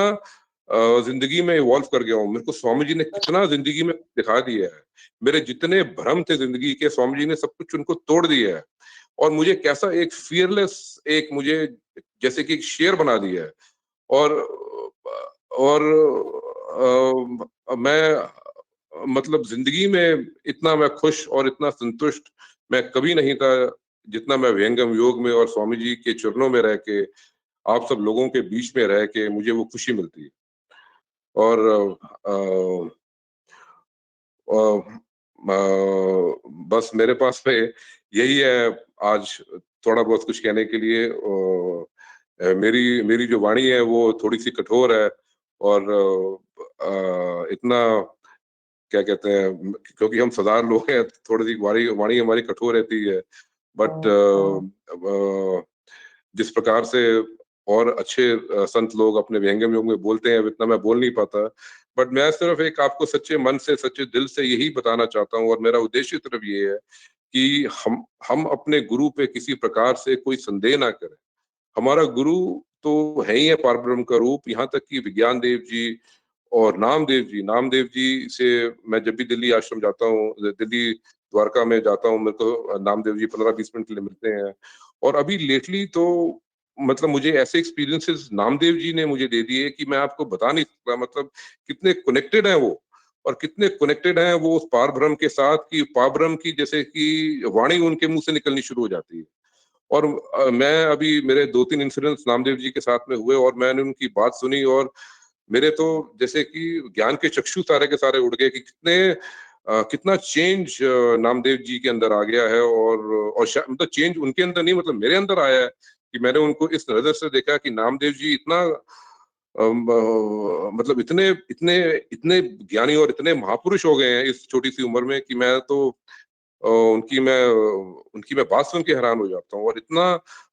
ज़िंदगी में इवॉल्व कर गया हूँ। मेरे को स्वामी जी ने कितना ज़िंदगी में दिखा दिया है। मेरे जितने भ्रम थे ज़िंदगी के, स्वामी जी ने सब कुछ उनको तोड़ दिया है और मुझे कैसा एक फ़ियरलेस एक मुझे जैसे कि एक शेर बना दिया है और और मैं मतलब ज़िंदगी में इतना मैं खुश और इतना संतुष्ट मैं कभी नहीं था, जितना मैं विहंगम योग में और स्वामी जी के चरणों में रह के, आप सब लोगों के बीच में रह के मुझे वो खुशी मिलती है। और अ अ, म बस मेरे पास में यही है आज थोड़ा बहुत कुछ कहने के लिए मेरी मेरी जो वाणी है वो थोड़ी-सी कठोर है और इतना क्या कहते हैं क्योंकि हम सरदार लोग हैं, थोड़ी-सी वाणी वाणी हमारी कठोर रहती है। बट जिस प्रकार से और अच्छे संत लोग अपने व्यंग्यम योग में बोलते हैं, इतना मैं बोल नहीं पाता। बट मैं सिर्फ एक आपको सच्चे मन से, सच्चे दिल से यही बताना चाहता हूँ और मेरा उद्देश्य सिर्फ ये है कि हम अपने गुरु पे किसी प्रकार से कोई संदेह ना करें। हमारा गुरु तो है ही है पारब्रह्म का रूप, यहाँ तक कि विज्ञान देव जी और नामदेव जी से मैं जब भी दिल्ली आश्रम जाता हूँ, दिल्ली द्वारका में जाता हूँ, मेरे को नामदेव जी 15-20 मिनट के लिए मिलते हैं। और अभी लेटली तो मतलब मुझे ऐसे एक्सपीरियंसेस नामदेव जी ने मुझे दे दिए कि मैं आपको बता नहीं सकता मतलब कितने कनेक्टेड हैं वो और कितने कनेक्टेड हैं वो उस पारब्रह्म के साथ कि पारब्रह्म की जैसे कि वाणी उनके मुँह से निकलनी शुरू हो जाती है। और मैं अभी मेरे 2-3 इंसिडेंट्स नामदेव जी के साथ में हुए और मैंने उनकी बात सुनी और मेरे तो जैसे कि ज्ञान के चक्षु सारे के सारे उड़ गए कि कितना चेंज नामदेव जी के अंदर आ गया है और मतलब चेंज उनके अंदर नहीं मतलब मेरे अंदर आया है कि मैंने उनको इस नज़र से देखा कि नामदेव जी इतना मतलब इतने इतने इतने ज्ञानी और इतने महापुरुष हो गए हैं इस छोटी-सी उम्र में कि मैं तो उनकी मैं बात सुन के हैरान हो जाता हूँ और इतना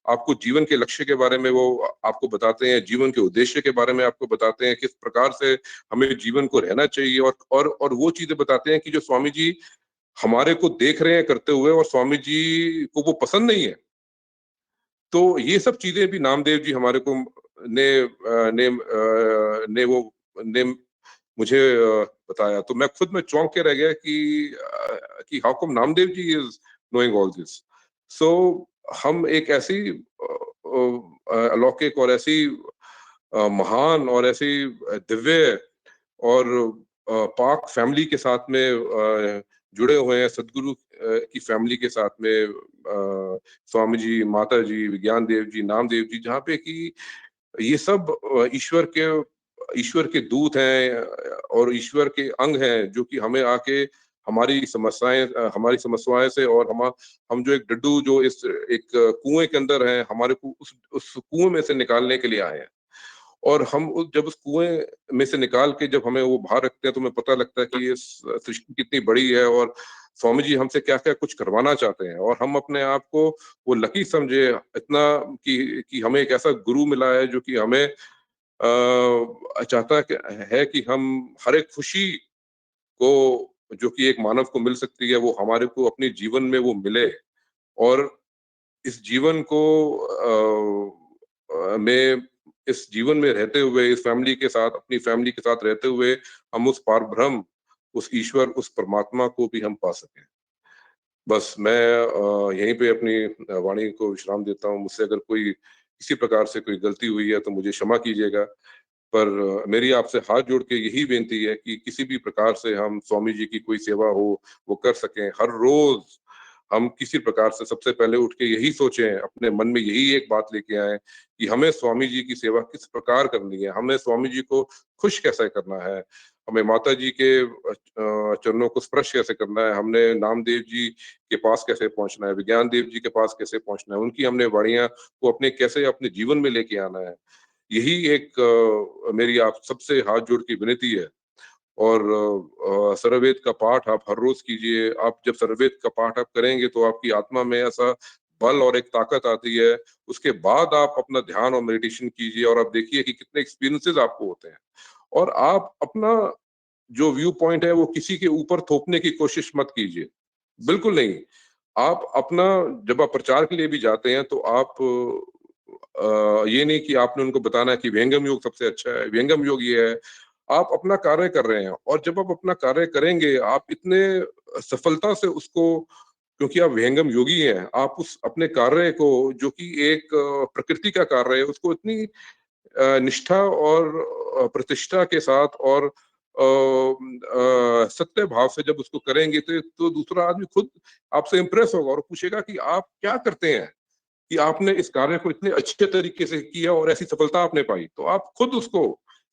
आपको जीवन के लक्ष्य के बारे में वो आपको बताते हैं, जीवन के उद्देश्य के बारे में आपको बताते हैं, किस प्रकार से हमें जीवन को रहना चाहिए और वो चीज़ें बताते हैं कि जो स्वामी जी हमारे को देख रहे हैं करते हुए और स्वामी जी को वो पसंद नहीं है। तो ये सब चीज़ें भी नामदेव जी हमारे को ने मुझे बताया, तो मैं खुद में चौंक के रह गया कि how come Namdev ji is knowing all this. So हम एक ऐसी अलौकिक और ऐसी महान और ऐसी दिव्य और पाक फैमिली के साथ में जुड़े हुए हैं, सद्गुरु की फैमिली के साथ में स्वामी जी, माता जी, विज्ञान देव जी, नामदेव जी, जहाँ पे कि ये सब ईश्वर के दूत हैं और ईश्वर के अंग हैं, जो कि हमें आके हमारी समस्याएँ से और हम जो एक डड्डू जो इस एक कुएँ के अंदर हैं, हमारे को उस कुएँ में से निकालने के लिए आए हैं। और हम जब उस कुएँ में से निकाल के जब हमें वो बाहर रखते हैं, तो हमें पता लगता है कि ये सृष्टि कितनी बड़ी है और स्वामी जी हमसे क्या-क्या कुछ करवाना चाहते हैं, और हम अपने आप को वो लकी समझे इतना कि हमें एक ऐसा गुरु मिला है जो कि हमें चाहता है कि हम हर एक खुशी को जो कि एक मानव को मिल सकती है, वो हमारे को अपने जीवन में वो मिले, और इस जीवन को में इस जीवन में रहते हुए, इस फैमिली के साथ, अपनी फैमिली के साथ रहते हुए, हम उस पारब्रह्म, उस ईश्वर, उस परमात्मा को भी हम पा सकें। बस मैं यहीं पे अपनी वाणी को विश्राम देता हूँ। मुझसे अगर कोई किसी प्रकार से कोई गलती हुई है तो मुझे क्षमा कीजिएगा। पर मेरी आपसे हाथ जोड़ के यही बेनती है कि किसी भी प्रकार से हम स्वामी जी की कोई सेवा हो, वो कर सकें। हर रोज़ हम किसी प्रकार से सबसे पहले उठ के यही सोचें, अपने मन में यही एक बात लेके आएँ कि हमें स्वामी जी की सेवा किस प्रकार करनी है, हमें स्वामी जी को खुश कैसे करना है, हमें माता जी के चरणों को स्पर्श कैसे करना है, हमने नामदेव जी के पास कैसे पहुँचना है, विज्ञान देव जी के पास कैसे पहुँचना है, उनकी हमने वाणियाँ को अपने जीवन में लेके आना है। यही एक मेरी आप सबसे हाथ जोड़ के विनती है। और सर्ववेद का पाठ आप हर रोज़ कीजिए। आप जब सर्ववेद का पाठ आप करेंगे तो आपकी आत्मा में ऐसा बल और एक ताकत आती है। उसके बाद आप अपना ध्यान और मेडिटेशन कीजिए और आप देखिए कि कितने एक्सपीरियंसेस आपको होते हैं। और आप अपना जो व्यू पॉइंट है वो किसी के ऊपर थोपने की कोशिश मत कीजिए। बिल्कुल नहीं। आप अपना जब आप प्रचार के लिए भी जाते हैं तो आप ये नहीं कि आपने उनको बताना है कि विहंगम योग सबसे अच्छा है, विहंगम योग ये है। आप अपना कार्य कर रहे हैं और जब आप अपना कार्य करेंगे, आप इतने सफलता से उसको, क्योंकि आप विहंगम योगी हैं, आप उस अपने कार्य को जो कि एक प्रकृति का कार्य है, उसको इतनी निष्ठा और प्रतिष्ठा के साथ और सत्य भाव से जब उसको करेंगे तो दूसरा आदमी खुद आपसे इम्प्रेस होगा और पूछेगा कि आप क्या करते हैं? कि आपने इस कार्य को इतने अच्छे तरीके से किया और ऐसी सफलता आपने पाई। तो आप खुद उसको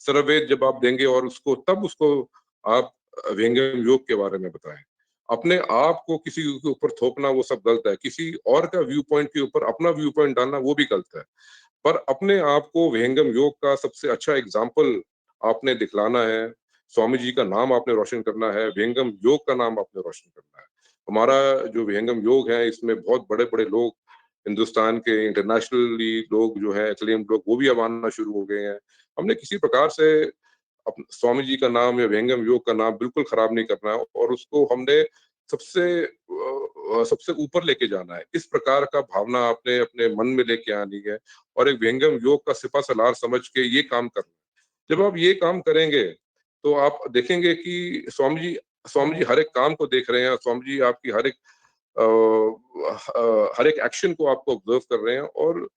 सर्ववेद जब आप देंगे और उसको आप व्यंग्यम योग के बारे में बताएँ। अपने आप को किसी के ऊपर थोपना वो सब गलत है। किसी और का व्यू पॉइंट के ऊपर अपना व्यू पॉइंट डालना वो भी गलत है। पर अपने आप को विहंगम योग का सबसे अच्छा एग्ज़ाम्पल आपने दिखलाना है। स्वामी जी का नाम आपने रोशन करना है, विहंगम योग का नाम आपने रोशन करना है। हमारा जो विहंगम योग है, इसमें बहुत बड़े-बड़े लोग हिंदुस्तान के इंटरनेशनली लोग जो हैं एक्लेम्ड लोग, वो भी अब आना शुरू हो गए हैं। हमने किसी प्रकार से स्वामी जी का नाम या विहंगम योग का नाम बिल्कुल खराब नहीं करना है और उसको हमने सबसे ऊपर लेके जाना है। इस प्रकार का भावना आपने अपने मन में लेके आनी है और एक विहंगम योग का सिपा-सलार समझ के ये काम करना है। जब आप ये काम करेंगे, तो आप देखेंगे कि स्वामी जी हर एक काम को देख रहे हैं, स्वामी जी आपकी हर एक एक्शन को आपको ऑब्जर्व कर रहे हैं और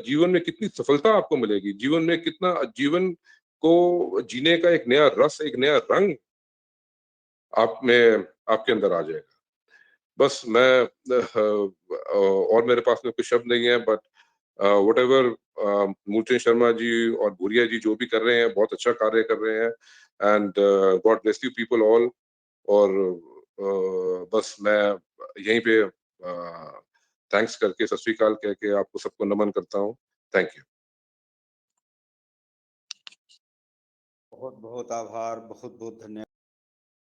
जीवन में कितनी सफलता आपको मिलेगी, जीवन को जीने का एक नया रस, एक नया रंग आप में आपके अंदर आ जाएगा। बस मैं और मेरे पास में कोई शब्द नहीं है, बट व्हाटएवर मूलचंद शर्मा जी और भूरिया जी जो भी कर रहे हैं, बहुत अच्छा कार्य कर रहे हैं and God bless you people all. और बस मैं यहीं पे थैंक्स करके सत श्री अकाल कह के आपको सबको नमन करता हूँ। Thank you. बहुत बहुत आभार, बहुत बहुत धन्यवाद।